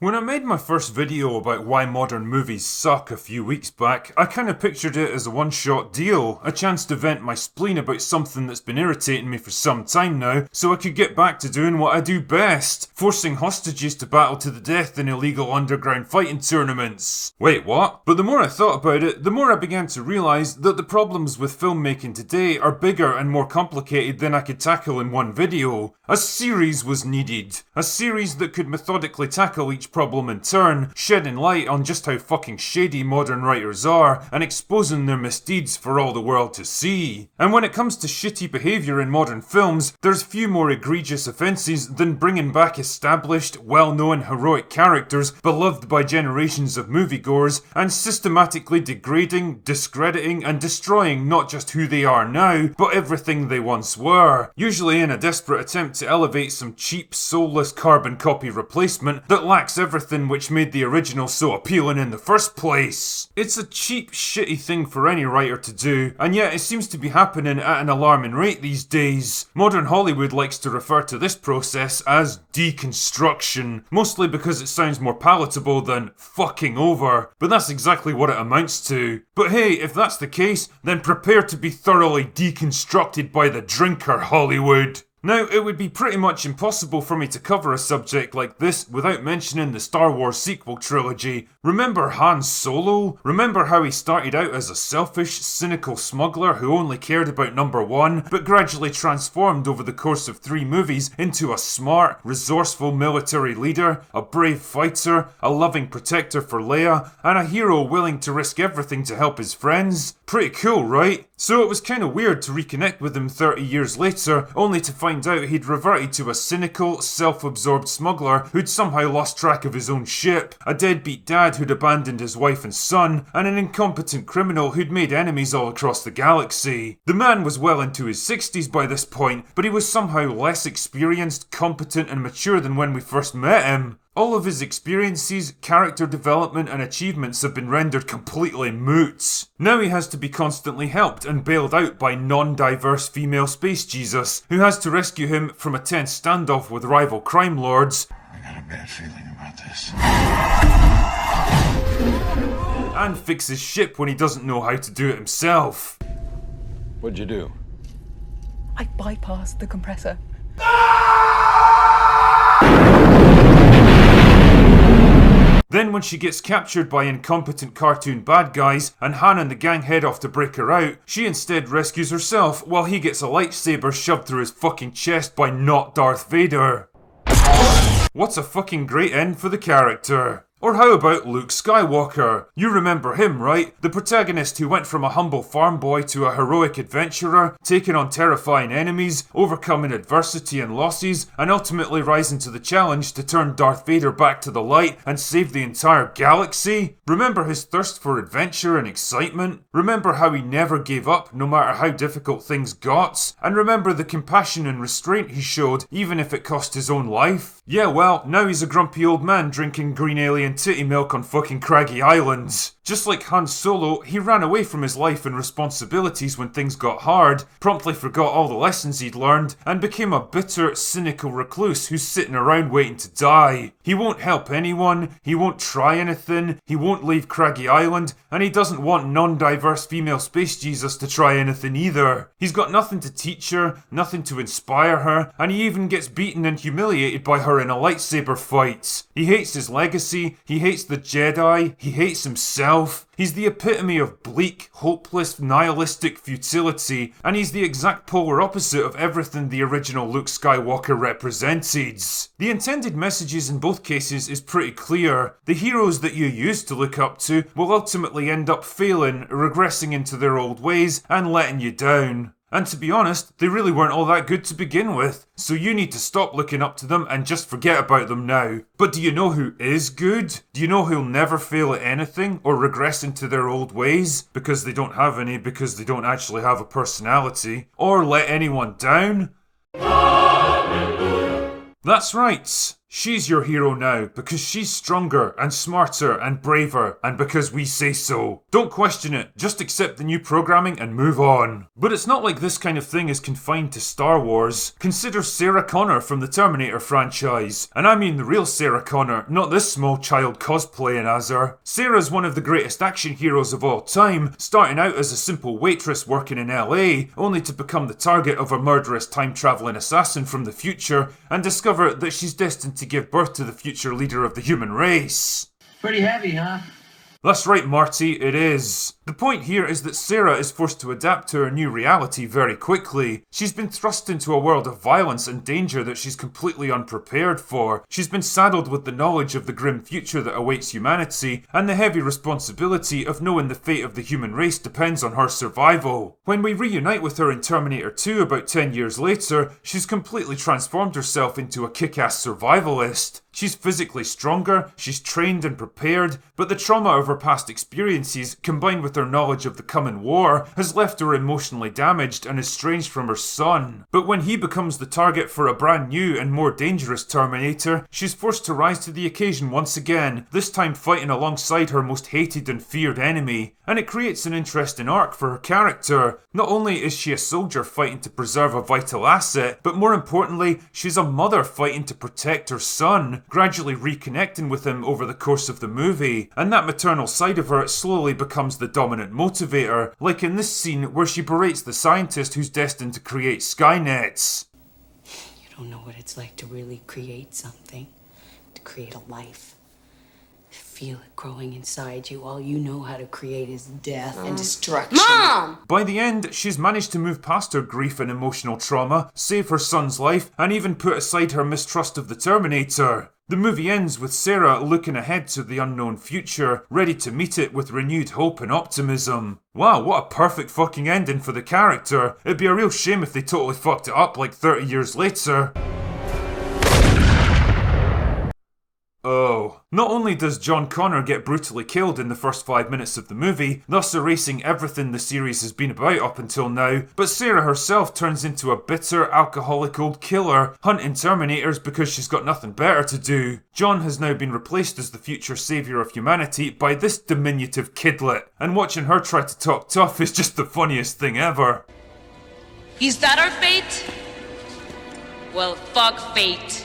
When I made my first video about why modern movies suck a few weeks back, I kinda pictured it as a one-shot deal, a chance to vent my spleen about something that's been irritating me for some time now, so I could get back to doing what I do best, forcing hostages to battle to the death in illegal underground fighting tournaments. Wait, what? But the more I thought about it, the more I began to realise that the problems with filmmaking today are bigger and more complicated than I could tackle in one video. A series was needed. A series that could methodically tackle each problem in turn, shedding light on just how fucking shady modern writers are, and exposing their misdeeds for all the world to see. And when it comes to shitty behaviour in modern films, there's few more egregious offences than bringing back established, well-known heroic characters beloved by generations of moviegoers, and systematically degrading, discrediting, and destroying not just who they are now, but everything they once were, usually in a desperate attempt to elevate some cheap, soulless carbon copy replacement that lacks everything which made the original so appealing in the first place. It's a cheap, shitty thing for any writer to do, and yet it seems to be happening at an alarming rate these days. Modern Hollywood likes to refer to this process as deconstruction, mostly because it sounds more palatable than fucking over, but that's exactly what it amounts to. But hey, if that's the case, then prepare to be thoroughly deconstructed by the drinker, Hollywood. Now, it would be pretty much impossible for me to cover a subject like this without mentioning the Star Wars sequel trilogy. Remember Han Solo? Remember how he started out as a selfish, cynical smuggler who only cared about number one, but gradually transformed over the course of 3 movies into a smart, resourceful military leader, a brave fighter, a loving protector for Leia, and a hero willing to risk everything to help his friends? Pretty cool, right? So it was kinda weird to reconnect with him 30 years later, only to find out he'd reverted to a cynical, self-absorbed smuggler who'd somehow lost track of his own ship, a deadbeat dad who'd abandoned his wife and son, and an incompetent criminal who'd made enemies all across the galaxy. The man was well into his 60s by this point, but he was somehow less experienced, competent, and mature than when we first met him. All of his experiences, character development, and achievements have been rendered completely moot. Now he has to be constantly helped and bailed out by non-diverse female space Jesus, who has to rescue him from a tense standoff with rival crime lords. I got a bad feeling about this. And fix his ship when he doesn't know how to do it himself. What'd you do? I bypassed the compressor. Then when she gets captured by incompetent cartoon bad guys and Han and the gang head off to break her out, she instead rescues herself while he gets a lightsaber shoved through his fucking chest by not Darth Vader. What's a fucking great end for the character. Or how about Luke Skywalker? You remember him, right? The protagonist who went from a humble farm boy to a heroic adventurer, taking on terrifying enemies, overcoming adversity and losses, and ultimately rising to the challenge to turn Darth Vader back to the light and save the entire galaxy? Remember his thirst for adventure and excitement? Remember how he never gave up no matter how difficult things got? And remember the compassion and restraint he showed even if it cost his own life? Yeah, well, now he's a grumpy old man drinking green alien titty milk on fucking craggy islands. Just like Han Solo, he ran away from his life and responsibilities when things got hard, promptly forgot all the lessons he'd learned, and became a bitter, cynical recluse who's sitting around waiting to die. He won't help anyone, he won't try anything, he won't leave Craggy Island, and he doesn't want non-diverse female space Jesus to try anything either. He's got nothing to teach her, nothing to inspire her, and he even gets beaten and humiliated by her in a lightsaber fight. He hates his legacy, he hates the Jedi, he hates himself. He's the epitome of bleak, hopeless, nihilistic futility, and he's the exact polar opposite of everything the original Luke Skywalker represented. The intended messages in both cases is pretty clear. The heroes that you used to look up to will ultimately end up failing, regressing into their old ways, and letting you down. And to be honest, they really weren't all that good to begin with, so you need to stop looking up to them and just forget about them now. But do you know who is good? Do you know who'll never fail at anything or regress into their old ways? Because they don't have any, because they don't actually have a personality, or let anyone down? Hallelujah. That's right. She's your hero now because she's stronger and smarter and braver, and because we say so. Don't question it, just accept the new programming and move on. But it's not like this kind of thing is confined to Star Wars. Consider Sarah Connor from the Terminator franchise. And I mean the real Sarah Connor, not this small child cosplaying as her. Sarah's one of the greatest action heroes of all time, starting out as a simple waitress working in LA, only to become the target of a murderous time-travelling assassin from the future, and discover that she's destined to give birth to the future leader of the human race. Pretty heavy, huh? That's right, Marty, it is. The point here is that Sarah is forced to adapt to her new reality very quickly. She's been thrust into a world of violence and danger that she's completely unprepared for. She's been saddled with the knowledge of the grim future that awaits humanity, and the heavy responsibility of knowing the fate of the human race depends on her survival. When we reunite with her in Terminator 2 about 10 years later, she's completely transformed herself into a kick-ass survivalist. She's physically stronger, she's trained and prepared, but the trauma of her past experiences, combined with her knowledge of the coming war, has left her emotionally damaged and estranged from her son. But when he becomes the target for a brand new and more dangerous Terminator, she's forced to rise to the occasion once again, this time fighting alongside her most hated and feared enemy. And it creates an interesting arc for her character. Not only is she a soldier fighting to preserve a vital asset, but more importantly, she's a mother fighting to protect her son, gradually reconnecting with him over the course of the movie. And that maternal side of her slowly becomes the dominant motivator, like in this scene where she berates the scientist who's destined to create Skynets. You don't know what it's like to really create something, to create a life. Feel it growing inside you. All you know how to create is death and destruction. Mom! By the end, she's managed to move past her grief and emotional trauma, save her son's life, and even put aside her mistrust of the Terminator. The movie ends with Sarah looking ahead to the unknown future, ready to meet it with renewed hope and optimism. Wow, what a perfect fucking ending for the character. It'd be a real shame if they totally fucked it up like 30 years later. Oh. Not only does John Connor get brutally killed in the first 5 minutes of the movie, thus erasing everything the series has been about up until now, but Sarah herself turns into a bitter, alcoholic old killer, hunting Terminators because she's got nothing better to do. John has now been replaced as the future saviour of humanity by this diminutive kidlet, and watching her try to talk tough is just the funniest thing ever. Is that our fate? Well, fuck fate.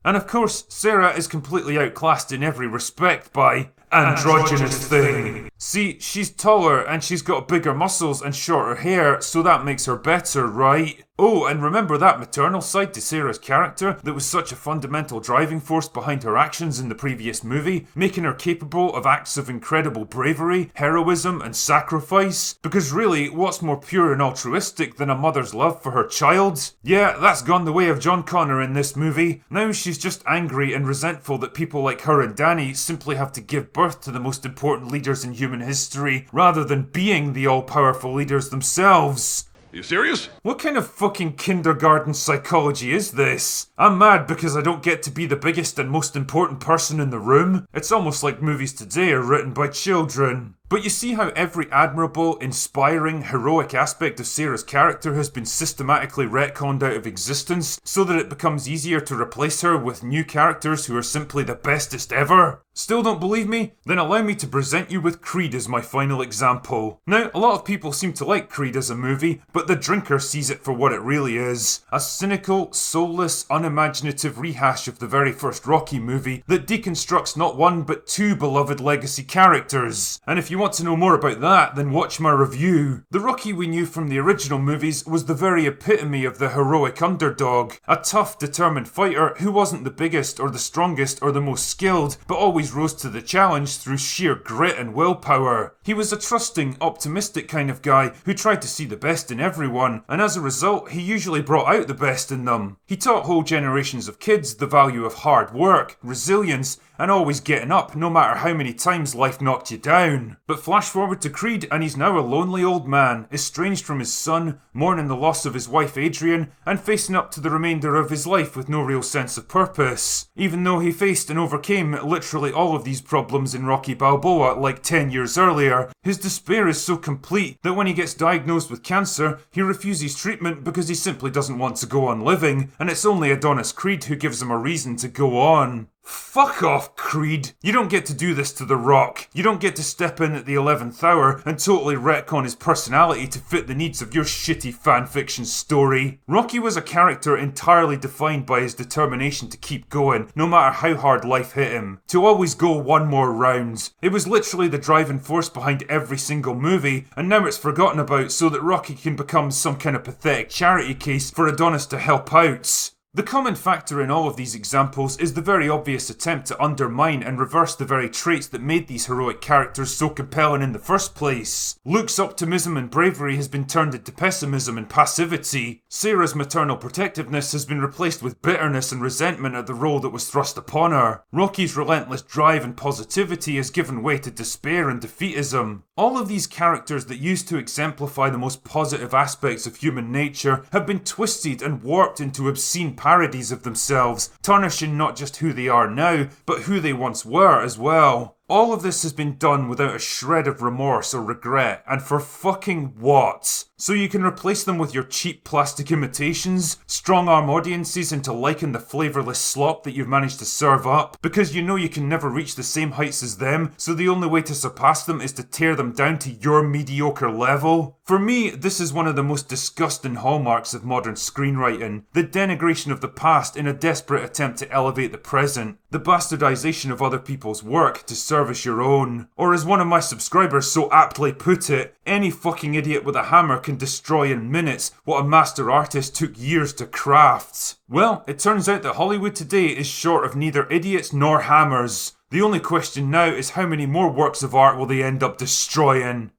And of course, Sarah is completely outclassed in every respect by androgynous thing. See, she's taller and she's got bigger muscles and shorter hair, so that makes her better, right? Oh, and remember that maternal side to Sarah's character that was such a fundamental driving force behind her actions in the previous movie, making her capable of acts of incredible bravery, heroism, and sacrifice? Because really, what's more pure and altruistic than a mother's love for her child? Yeah, that's gone the way of John Connor in this movie. Now she's just angry and resentful that people like her and Danny simply have to give birth to the most important leaders in human history, rather than being the all-powerful leaders themselves. You serious? What kind of fucking kindergarten psychology is this? I'm mad because I don't get to be the biggest and most important person in the room. It's almost like movies today are written by children. But you see how every admirable, inspiring, heroic aspect of Sarah's character has been systematically retconned out of existence so that it becomes easier to replace her with new characters who are simply the bestest ever? Still don't believe me? Then allow me to present you with Creed as my final example. Now, a lot of people seem to like Creed as a movie, but the drinker sees it for what it really is. A cynical, soulless, unimaginative rehash of the very first Rocky movie that deconstructs not one but two beloved legacy characters. And if you want to know more about that, then watch my review. The Rocky we knew from the original movies was the very epitome of the heroic underdog. A tough, determined fighter who wasn't the biggest or the strongest or the most skilled, but always rose to the challenge through sheer grit and willpower. He was a trusting, optimistic kind of guy who tried to see the best in everyone, and as a result, he usually brought out the best in them. He taught whole generations of kids the value of hard work, resilience, and always getting up no matter how many times life knocked you down. But flash forward to Creed and he's now a lonely old man, estranged from his son, mourning the loss of his wife Adrian, and facing up to the remainder of his life with no real sense of purpose. Even though he faced and overcame literally all of these problems in Rocky Balboa like 10 years earlier, his despair is so complete that when he gets diagnosed with cancer, he refuses treatment because he simply doesn't want to go on living, and it's only Adonis Creed who gives him a reason to go on. Fuck off, Creed. You don't get to do this to The Rock. You don't get to step in at the 11th hour and totally retcon his personality to fit the needs of your shitty fanfiction story. Rocky was a character entirely defined by his determination to keep going, no matter how hard life hit him. To always go one more round. It was literally the driving force behind every single movie, and now it's forgotten about so that Rocky can become some kind of pathetic charity case for Adonis to help out. The common factor in all of these examples is the very obvious attempt to undermine and reverse the very traits that made these heroic characters so compelling in the first place. Luke's optimism and bravery has been turned into pessimism and passivity. Sarah's maternal protectiveness has been replaced with bitterness and resentment at the role that was thrust upon her. Rocky's relentless drive and positivity has given way to despair and defeatism. All of these characters that used to exemplify the most positive aspects of human nature have been twisted and warped into obscene parodies of themselves, tarnishing not just who they are now, but who they once were as well. All of this has been done without a shred of remorse or regret, and for fucking what? So you can replace them with your cheap plastic imitations, strong-arm audiences into liking the flavourless slop that you've managed to serve up, because you know you can never reach the same heights as them, so the only way to surpass them is to tear them down to your mediocre level. For me, this is one of the most disgusting hallmarks of modern screenwriting, the denigration of the past in a desperate attempt to elevate the present, the bastardization of other people's work to service your own. Or as one of my subscribers so aptly put it, any fucking idiot with a hammer can destroy in minutes what a master artist took years to craft. Well, it turns out that Hollywood today is short of neither idiots nor hammers. The only question now is how many more works of art will they end up destroying?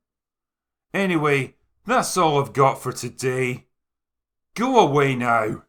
Anyway, that's all I've got for today. Go away now.